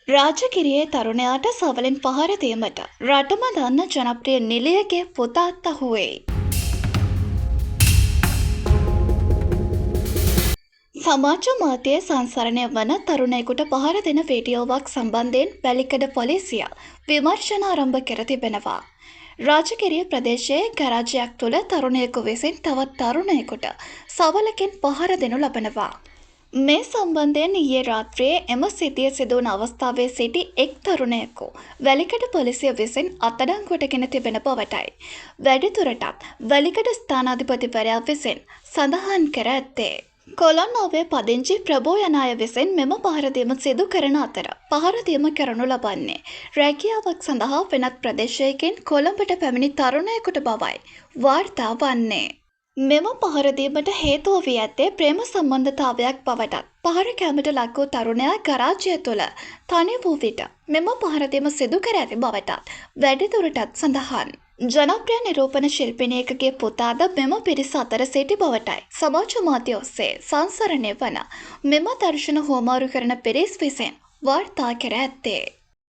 රාජගිරියේ තරුණයාට සවලෙන් පහර දීමට රටම දන්න ජනප්‍රිය නිලියගේ පුතා අත්අහුවෙයි. සමාජ මාධ්‍යයේ සංසරණය වන තරුණයෙකුට පහර දෙන වීඩියෝවක් සම්බන්ධයෙන් වැලිකඩ පොලිසිය විමර්ශන ආරම්භ කර තිබෙනවා. රාජගිරිය ප්‍රදේශයේ ගරාජයක් තුළ තරුණයෙකු විසින් තවත් තරුණයෙකුට සවලකින් පහර දෙනු ලබනවා. මේ සම්බන්ධයෙන් ඊයේ රාත්‍රියේ එම සිද්ධිය සිදු වුණ අවස්ථාවේ සිටි එක් තරුණයෙකු වැලිකඩ පොලිසිය විසින් අත්අඩංගුවටගෙන තිබෙන බවටයි වැඩිදුරටත් වැලිකඩ ස්ථානාධිපතිවරයා විසින් සඳහන් කර ඇත්තේ. කොළොන්නෝවේ පදිංචි ප්‍රභෝ යන අය විසින් මෙම පහරදීම සිදු කරන අතර පහරදීම කරනු ලබන්නේ රැකියාවක් සඳහා වෙනත් ප්‍රදේශයකින් කොළඹට පැමිණි තරුණයෙකුට බවයි වාර්තා වන්නේ. මෙම පහරදීමට හේතුව වී ඇත්තේ ප්‍රේම සම්බන්ධතාවයක් බවටත් පහර කැමට ලක් වූ තරුණයා ගරාජය තුළ තනි වූ විට මෙම පහරදීම සිදු කර ඇති බවටත් වැඩිදුරටත් සඳහන්. ජනප්‍රිය නිරූපණ ශිල්පිනියකගේ පුතාද මෙම පිරිස අතර සිටි බවටයි සමාජ මාධ්‍ය ඔස්සේ සංසරණය වන මෙම දර්ශන හුවමාරු කරන පිරිස් විසින් වාර්තා කර ඇත්තේ.